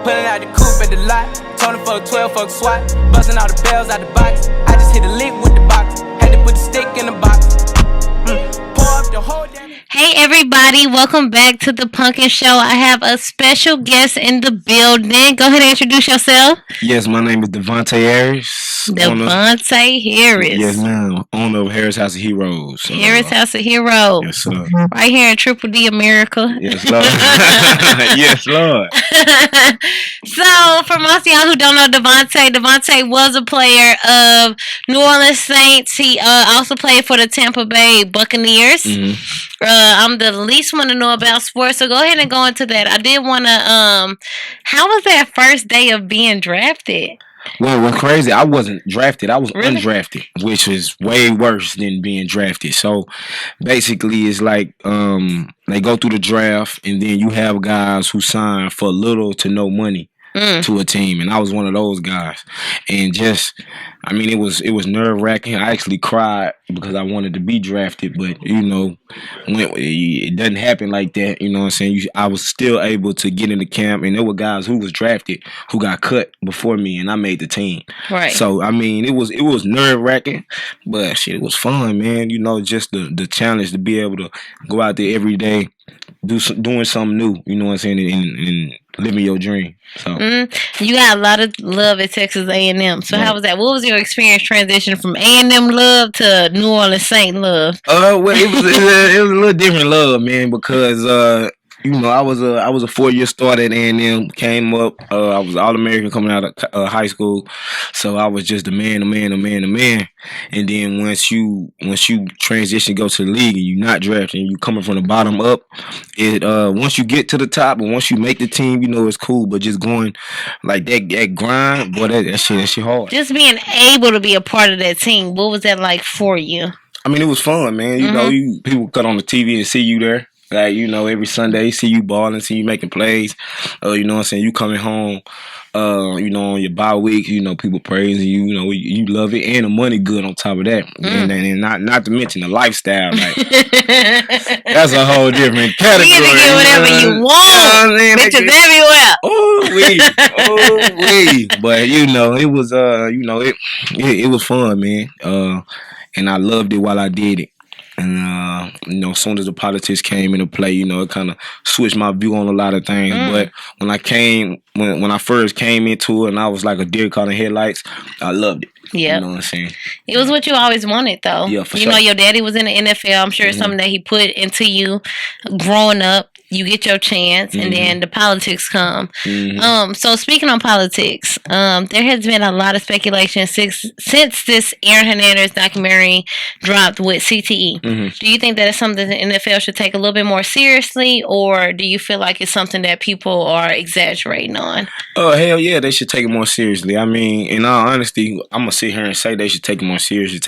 Pulling out the coupe at the lot. Told him fuck 12, fuck SWAT. Busting all the bells out the box. I just hit a lick with the box. Had to put the stick in the box. Pour up the whole damn. Hey everybody, welcome back to the Punkin Show. I have a special guest in the building. Go ahead and introduce yourself. Yes, my name is Devontae Harris. Devontae Harris. Yes, ma'am. Owner of Harris House of Heroes. Harris House of Heroes. Yes, sir. Right here in Triple D, America. Yes, Lord. Yes, Lord. So, for most of y'all who don't know Devontae was a player of New Orleans Saints. He also played for the Tampa Bay Buccaneers. Mm-hmm. I'm the least one to know about sports, so go ahead and go into that. I did want to, how was that first day of being drafted? Well, what's crazy, I wasn't drafted. I was Really? undrafted, which is way worse than being drafted. So, basically, it's like they go through the draft, and then you have guys who sign for little to no money to a team, and I was one of those guys. And it was nerve-wracking. I actually cried because I wanted to be drafted, but it doesn't happen like that. You know what I'm saying? I was still able to get into camp, and there were guys who was drafted who got cut before me, and I made the team. Right. So it was nerve-wracking, but shit, it was fun, man. Just the challenge to be able to go out there every day, doing something new. You know what I'm saying? And living your dream. So you got a lot of love at Texas A&M. So how was that? What was your experience transitioning from A&M love to New Orleans Saint love? Well, it was a little different love, man, because I was a 4-year starter at A&M. Came up, I was All-American coming out of high school, so I was just a man. And then once you transition, go to the league, and you're not drafted, and you coming from the bottom up, once you get to the top, and once you make the team, it's cool. But just going like that grind, boy, that shit hard. Just being able to be a part of that team, what was that like for you? It was fun, man. People cut on the TV and see you there. Like, every Sunday, see you balling, see you making plays. You know what I'm saying? You coming home, on your bye week, people praising you, you love it. And the money good on top of that. And not to mention the lifestyle. Like, that's a whole different category. You get to get whatever you want. Bitches everywhere. But, it was, it was fun, man. And I loved it while I did it. And, as soon as the politics came into play, it kind of switched my view on a lot of things. But when I first came into it and I was like a deer caught in headlights, I loved it. Yeah. You know what I'm saying? It was what you always wanted, though. Yeah, for sure. Your daddy was in the NFL. I'm sure it's something that he put into you growing up. You get your chance, and then the politics come. So speaking on politics, there has been a lot of speculation since this Aaron Hernandez documentary dropped with CTE. Do you think that it's something the NFL should take a little bit more seriously, or do you feel like it's something that people are exaggerating on? Oh, hell yeah, they should take it more seriously. In all honesty, I'm going to sit here and say they should take it more seriously,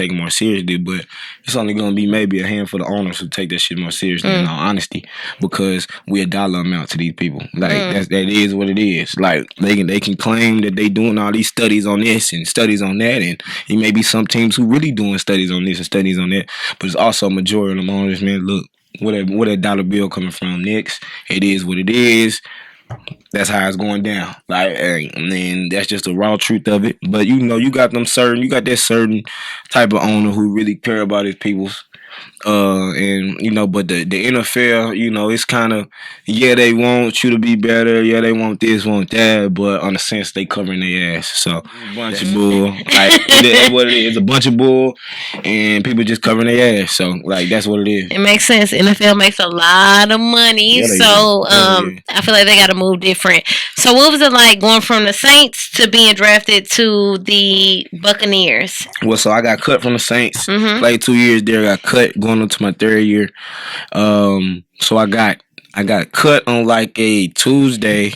but it's only going to be maybe a handful of owners who take that shit more seriously, in all honesty, because we a dollar amount to these people. Like, that is what it is. Like, they can claim that they doing all these studies on this and studies on that, and it may be some teams who really doing studies on this and studies on that, but it's also a majority of them owners, man, look, where that dollar bill coming from next, it is what it is. That's how it's going down. Like, and that's just the raw truth of it. But you got that certain type of owner who really care about his peoples. But the NFL, it's kind of, they want you to be better, they want this, want that, but on a sense they covering their ass. So a bunch of bull. Like, that's what it is. It's a bunch of bull, and people just covering their ass. So, like, that's what it is. It makes sense. NFL makes a lot of money, I feel like they got to move different. So what was it like going from the Saints to being drafted to the Buccaneers? Well, so I got cut from the Saints, played 2 years there, got cut going into my 3rd year. So I got cut on like a Tuesday,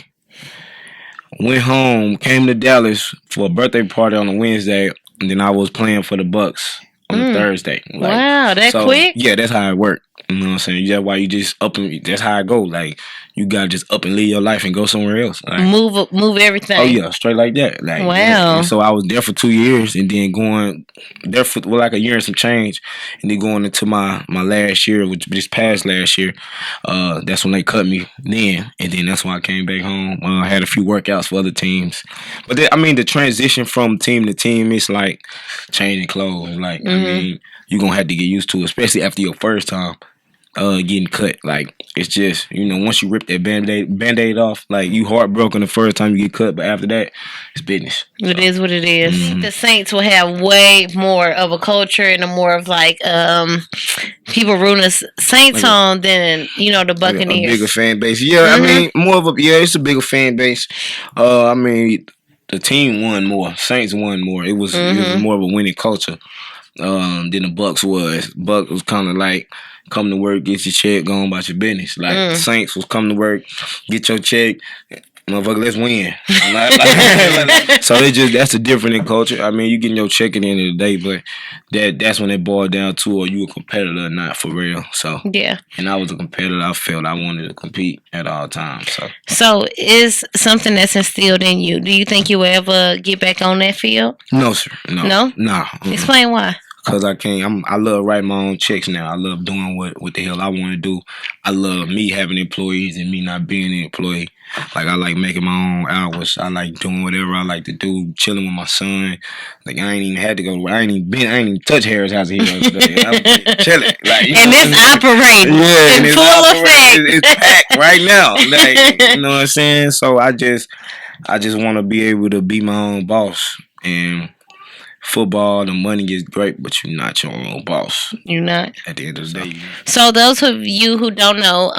went home, came to Dallas for a birthday party on a Wednesday, and then I was playing for the Bucs on a Thursday. Like, wow, that quick? Yeah, that's how it worked. You know what I'm saying? That's why you just that's how I go. Like, you gotta just up and leave your life and go somewhere else. Like, move everything. Oh yeah, straight like that. Like, wow. And so I was there for 2 years, and then going there for like a year and some change, and then going into my last year, which just past last year. That's when they cut me. And then that's when I came back home. I had a few workouts for other teams, but the transition from team to team is like changing clothes. Like I mean, you're gonna have to get used to it, especially after your first time. Getting cut, like it's just once you rip that band-aid off, like you heartbroken the first time you get cut, but after that, it's business. It is what it is. The Saints will have way more of a culture and a more of like people rooting the Saints on than the Buccaneers. A bigger fan base, yeah. I mean, it's a bigger fan base. I mean, the team won more, Saints won more. It was more of a winning culture than the Bucks was. Bucks was kind of like, come to work, get your check, go on about your business. Like Saints was come to work, get your check, motherfucker, let's win. So that's a different in culture. I mean, you getting your check at the end of the day, but that's when it boiled down to, are you a competitor or not, for real? So yeah. And I was a competitor. I felt I wanted to compete at all times. So is something that's instilled in you. Do you think you will ever get back on that field? No, sir. No. Explain why. Because I can't. I love writing my own checks now. I love doing what the hell I want to do. I love me having employees and me not being an employee. Like I like making my own hours. I like doing whatever I like to do. Chilling with my son. Like I ain't even had to go. I ain't even touch Harris House of Heroes today. I'm chilling. Like, and it's operating. Yeah, in full effect. It's packed right now. Like, you know what I'm saying? So I just want to be able to be my own boss. And football, the money is great, but you're not your own boss. You're not. At the end of the day. So those of you who don't know,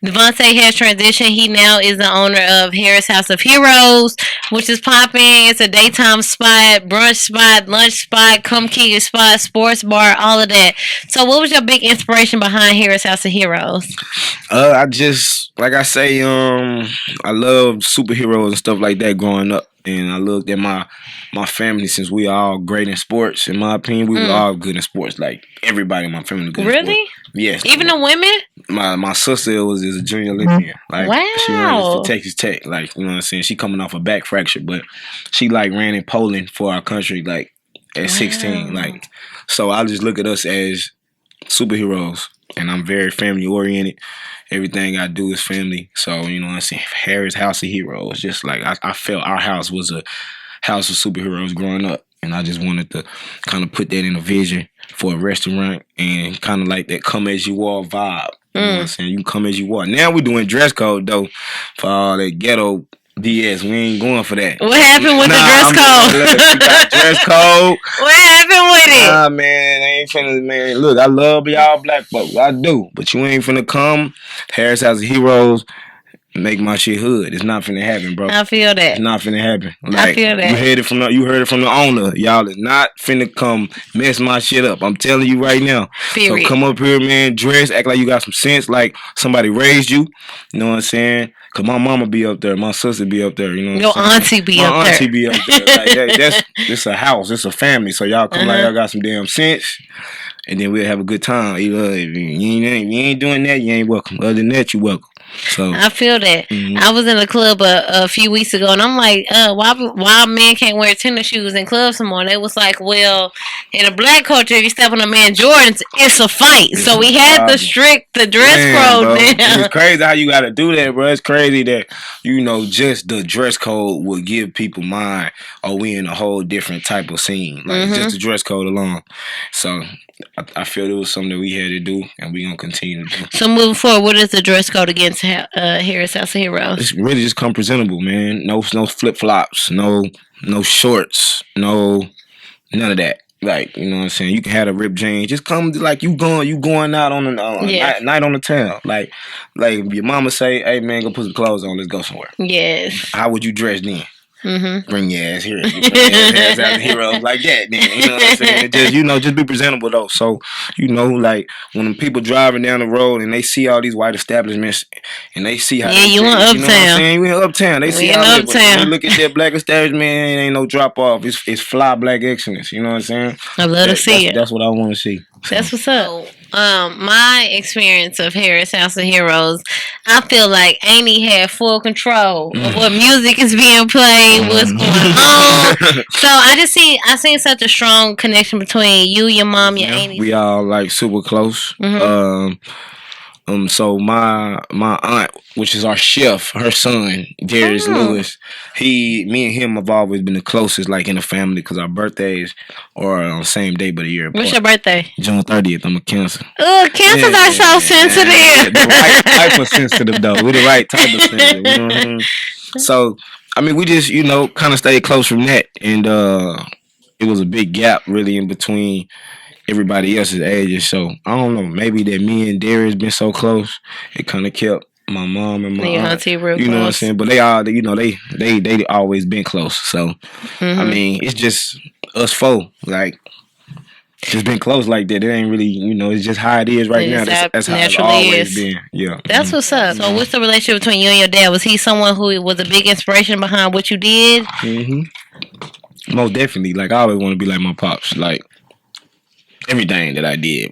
Devontae has transitioned. He now is the owner of Harris House of Heroes, which is popping. It's a daytime spot, brunch spot, lunch spot, come kick your spot, sports bar, all of that. So what was your big inspiration behind Harris House of Heroes? I just, like I say, I love superheroes and stuff like that growing up. And I looked at my family, since we all great in sports. In my opinion, we were all good in sports. Like everybody in my family was good in sports. Really? Yes. Even the women? My sister is a junior Olympian. Like wow. She ran for Texas Tech. Like, you know what I'm saying? She coming off a back fracture, but she like ran in Poland for our country like at 16. Like, so I just look at us as superheroes. And I'm very family oriented. Everything I do is family. So, you know what I'm saying? Harris House of Heroes. Just like I felt our house was a house of superheroes growing up. And I just wanted to kind of put that in a vision for a restaurant and kind of like that come as you are vibe. You know what I'm saying? You can come as you are. Now we're doing dress code though for all that ghetto BS. We ain't going for that. What happened with the dress code? We got dress code. What happened with it? Nah, man, I ain't finna, man. Look, I love y'all black folks. I do. But you ain't finna come, Harris House of Heroes, make my shit hood. It's not finna happen, bro. I feel that. It's not finna happen. Like, I feel that. You heard it from the owner. Y'all is not finna come mess my shit up. I'm telling you right now. Period. So come up here, man, dress, act like you got some sense, like somebody raised you. You know what I'm saying? Cause my mama be up there, my sister be up there, you know. Your auntie be up there. My auntie be up there. Like, it's a house, it's a family. So y'all come like y'all got some damn sense, and then we'll have a good time. If you ain't doing that, you ain't welcome. Other than that, you welcome. So I feel that. I was in a club a few weeks ago, and I'm like, why men can't wear tennis shoes in clubs anymore? And they was like, well, in a black culture, if you step on a man Jordans, it's a fight. So we had to strict the dress code now. It's crazy how you got to do that, bro. It's crazy that, just the dress code will give people mind, oh, we in a whole different type of scene. Like, just the dress code alone. So I feel it was something that we had to do, and we're going to continue to do. So moving forward, what is the dress code against Harris House of Heroes? It's really just come presentable, man. No flip-flops, no shorts, none of that. Like, you know what I'm saying? You can have a ripped jeans. Just come like you going out on a night on the town. Like your mama say, hey, man, go put some clothes on. Let's go somewhere. Yes. How would you dress then? Bring your ass here. You bring your ass out of heroes like that. Then you know what I'm saying? Just be presentable though. So like when people driving down the road and they see all these white establishments and they see how you in Uptown. You know what I'm saying? You in Uptown. They see how Uptown. When you look at that black establishment, it ain't no drop off. It's fly black excellence. You know what I'm saying? I love to see it. That's what I want to see. That's what's up. My experience of Harris House of Heroes, I feel like Amy had full control of what music is being played, what's going on. So I seen such a strong connection between you, your mom, your Amy. We all like super close. So my aunt, which is our chef, her son, Darius Lewis, me and him have always been the closest, like in the family, because our birthdays are on the same day but a year apart. What's your birthday? June 30th. I'm a Cancer. Cancers are so sensitive. The right type of sensitive, though. We're the right type of sensitive. You know what I mean? So, I mean, we just, kind of stayed close from that. And it was a big gap, really, in between everybody else's ages. So I don't know, maybe that me and Darius been so close, it kind of kept my mom and my aunt, real you know close. what I'm saying? But they all, they always been close. So I mean, it's just us four, like just been close like that. It ain't really, it's just how it is right now. That's how it's always been. Yeah, that's what's up. So what's the relationship between you and your dad? Was he someone who was a big inspiration behind what you did? Most definitely. Like, I always want to be like my pops. Like, everything that I did,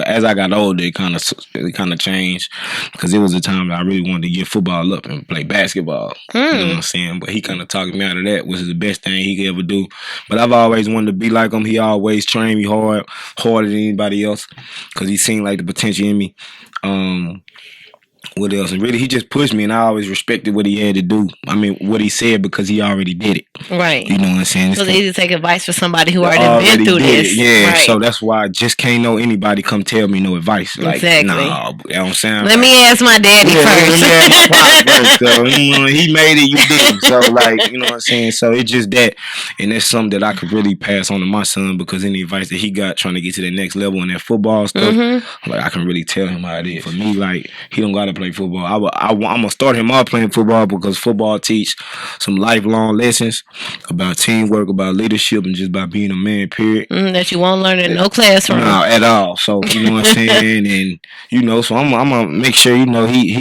as I got older, it kind of changed, because it was a time that I really wanted to give football up and play basketball. You know what I'm saying? But he kind of talked me out of that, which is the best thing he could ever do. But I've always wanted to be like him. He always trained me harder than anybody else, because he seen like the potential in me. What else? And really, he just pushed me, and I always respected what he had to do. I mean, what he said, because he already did it. Right. You know what I'm saying? So it's easy to take advice from somebody who already been through this. Yeah. Right. So that's why I just can't know anybody come tell me no advice. Like, exactly. Nah, that don't sound. Let me ask my daddy first. Let me ask my pop first. So, he made it, you didn't. So, like, you know what I'm saying? So it's just that, and that's something that I could really pass on to my son, because any advice that he got trying to get to the next level in that football stuff, like, I can really tell him how it is. For me, like, he don't gotta play football. I'm gonna start him off playing football, because football teach some lifelong lessons about teamwork, about leadership, and just about being a man, period. That you won't learn in no classroom. No, at all. So, you know what I'm saying? And, so I'm gonna make sure, he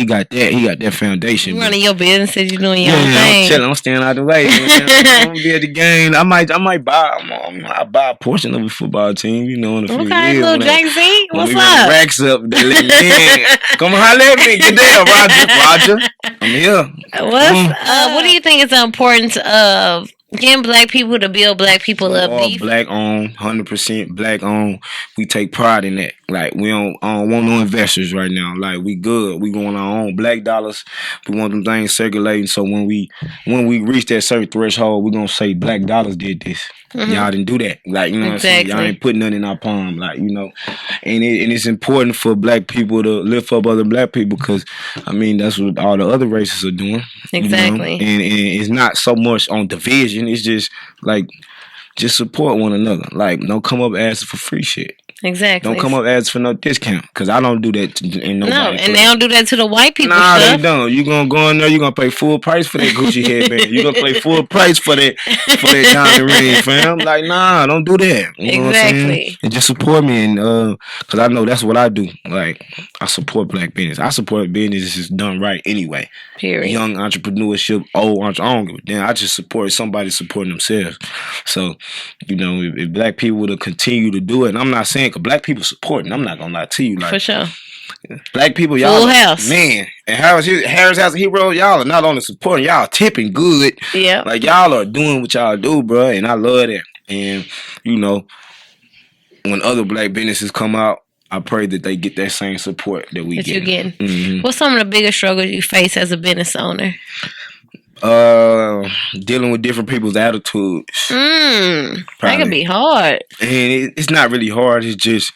got that. He got that foundation. You running your business, you doing your own thing. I'm chilling. I'm staying out the way. Man. I'm gonna be at the game. I might buy a portion of the football team, in a few years. Okay, little Jack-Z, what's up? Racks up. They let me in. Come holler at me. Get there, Roger. I'm here. What do you think is the importance of getting black people to build black people up? All black owned, 100% black owned. We take pride in that. Like, we don't want no investors right now. Like, we good. We going our own black dollars. We want them things circulating. So when we reach that certain threshold, we're gonna say black dollars did this. Y'all didn't do that. Like, you know what I'm saying? Y'all ain't putting nothing in our palm. Like, and it's important for black people to lift up other black people, because, I mean, that's what all the other races are doing. Exactly. And it's not so much on division. It's just, like, just support one another. Like, don't come up asking for free shit. Exactly. Don't come up asking for no discount, because I don't do that in nobody. No, and they don't do that to the white people. Nah, they don't. You gonna go in there, you gonna pay full price for that Gucci headband. You gonna pay full price for that diamond ring, fam. Like, nah, don't do that. You know what I'm saying? And just support me, and because I know that's what I do. Like, I support black business. I support businesses done right anyway. Period. Young entrepreneurship, old entrepreneurship. I don't give a damn. I just support somebody supporting themselves. So, if black people would continue to do it, and I'm not saying, because black people supporting, I'm not gonna lie to you, like, for sure. Black people, y'all, Full house, man. And Harris House of Heroes, y'all are not only supporting, y'all tipping good. Yeah, like, y'all are doing what y'all do, bro, and I love that. And when other black businesses come out, I pray that they get that same support that we get. You're getting. What's some of the biggest struggles you face as a business owner? Dealing with different people's attitudes. That can be hard. And it's not really hard. It's just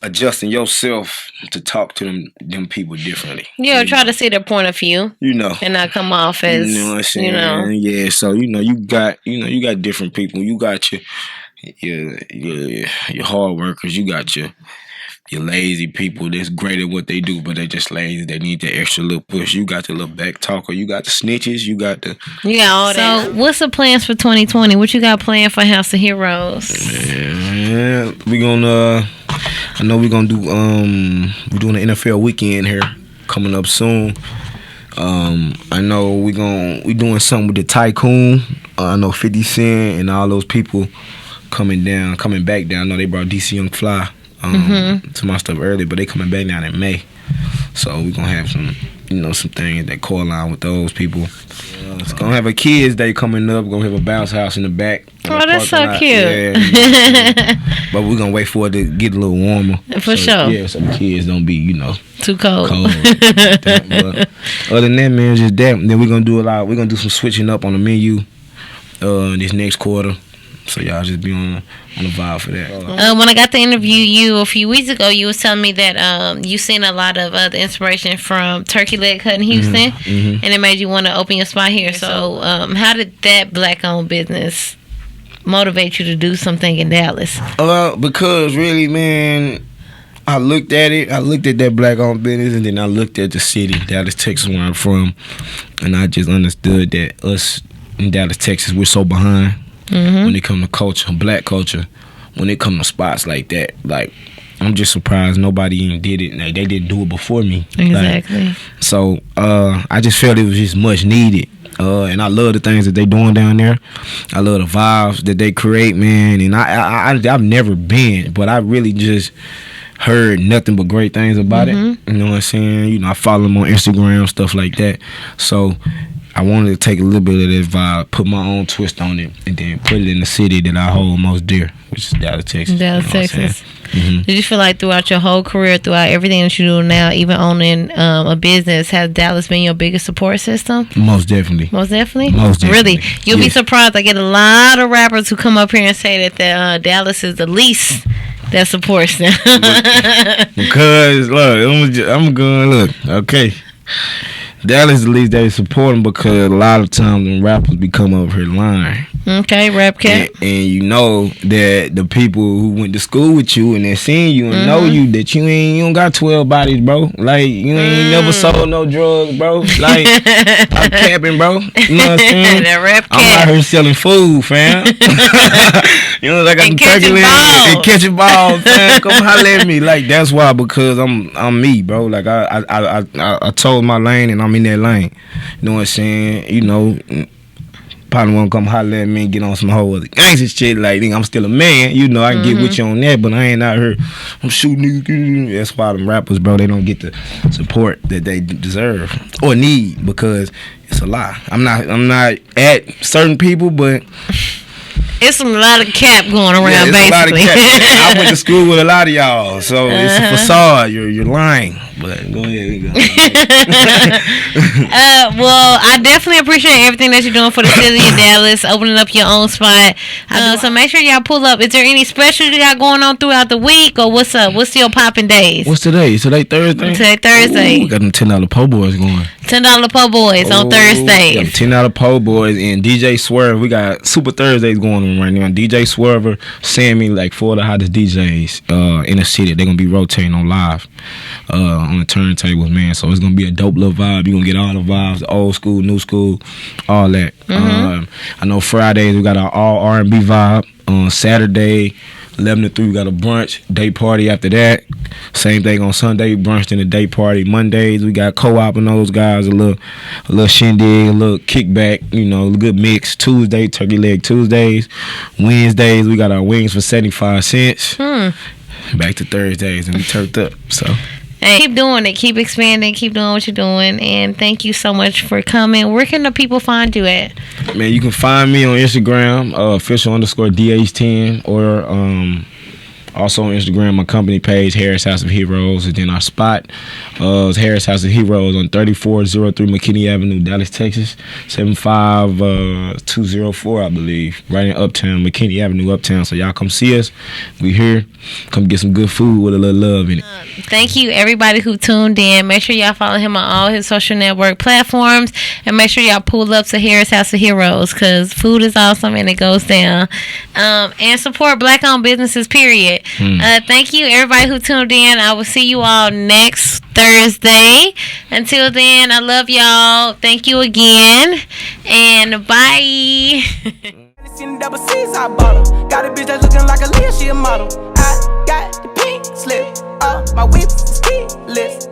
adjusting yourself to talk to them people differently. Yeah, try to see their point of view. And not come off as, you know what I'm saying? Yeah, so you got different people. You got your hard workers. You got your lazy people that's great at what they do, but they just lazy. They need the extra little push. You got the little back talker. You got the snitches. You got all that. So, what's the plans for 2020? What you got planned for House of Heroes? Yeah, we gonna. I know we're gonna do. We're doing an NFL weekend here coming up soon. I know we doing something with the Tycoon. I know 50 Cent and all those people coming back down. I know they brought DC Young Fly to my stuff early, but they coming back down in May. So we're gonna have some things that co-align with those people. It's gonna have a kids' day coming up. We're gonna have a bounce house in the back. Oh, that's so cute. Yeah, but we're gonna wait for it to get a little warmer. For sure. Yeah, so the kids don't be, too cold. But other than that, man, just that. And then we're gonna do some switching up on the menu this next quarter. So y'all just be on the vibe for that. When I got to interview you a few weeks ago, you was telling me that you seen a lot of the inspiration from Turkey Leg Cut in Houston, and it made you want to open your spot here. So how did that black-owned business motivate you to do something in Dallas? Because really, man, I looked at it. I looked at that black-owned business, and then I looked at the city, Dallas, Texas, where I'm from, and I just understood that us in Dallas, Texas, we're so behind. When it come to culture, black culture, when it come to spots like that, like I'm just surprised nobody even did it. Like, they didn't do it before me. Exactly. Like, so I just felt it was just much needed. And I love the things that they doing down there. I love the vibes that they create, man. And I've never been, but I really just heard nothing but great things about it. You know what I'm saying? I follow them on Instagram, stuff like that. So I wanted to take a little bit of that vibe, put my own twist on it, and then put it in the city that I hold most dear, which is Dallas, Texas. Dallas, Texas. Did you feel like throughout your whole career, throughout everything that you do now, even owning a business, has Dallas been your biggest support system? Most definitely. Most definitely? Most definitely. Really? You'll be surprised. I get a lot of rappers who come up here and say that Dallas is the least that supports them. Because, look, I'm going, look, okay. Dallas is the least they support them because a lot of times when rappers be coming over here lying. Okay, rap cat. And you know that the people who went to school with you and they seen you and know you, that you don't got 12 bodies, bro. Like, you ain't never sold no drugs, bro. Like, I'm capping, bro. You know what I'm saying? That rap cat. I'm out here selling food, fam. I got some turkey legs and catching balls, fam. Come holler at me. Like, that's why, because I'm me, bro. Like, I told my lane and I'm in that lane. You know what I'm saying? Probably won't come holler at me and get on some whole other gangster shit. Like, I'm still a man. I can get with you on that, but I ain't out here. I'm shooting. That's why them rappers, bro, they don't get the support that they deserve or need, because it's a lie. I'm not at certain people, but it's a lot of cap going around, basically. A lot of cap. I went to school with a lot of y'all, so it's a facade. You're lying. But go ahead. Well, I definitely appreciate everything that you're doing for the city of Dallas, opening up your own spot. So make sure y'all pull up. Is there any specials you got going on throughout the week, or what's up? What's your popping days? What's today? Today Thursday? Today Thursday. Ooh, we got them $10 po' boys going. $10 po' boys on Thursdays. We got $10 po' boys and DJ Swerve. We got Super Thursdays going on right now. DJ Swerver, Sammy, like 4 of the hottest DJs in the city. They're gonna be rotating on live on the turntables, man. So it's gonna be a dope little vibe. You're gonna get all the vibes, the old school, new school, all that. I know Fridays we got our all R&B vibe. On Saturday, 11 to 3, we got a brunch, day party after that. Same thing on Sunday, brunch and a day party. Mondays, we got co-op and those guys, a little shindig, a little kickback, a good mix. Tuesday, Turkey Leg Tuesdays. Wednesdays, we got our wings for 75 cents. Back to Thursdays, and we turned up, so. Hey, keep doing it. Keep expanding. Keep doing what you're doing. And thank you so much for coming. Where can the people find you at? Man, you can find me on Instagram, official_DH10, or also on Instagram, my company page, Harris House of Heroes. And then our spot is Harris House of Heroes on 3403 McKinney Avenue, Dallas, Texas, 75204, I believe, right in Uptown, McKinney Avenue, Uptown. So y'all come see us. We here. Come get some good food with a little love in it. Thank you, everybody who tuned in. Make sure y'all follow him on all his social network platforms. And make sure y'all pull up to Harris House of Heroes, because food is awesome and it goes down. And support black-owned businesses, period. Thank you, everybody who tuned in. I will see you all next Thursday. Until then, I love y'all. Thank you again. And bye. Double C's, I bought her. Got a bitch that's looking like a Leah, she a model. I got the pink slip, my whip is keyless.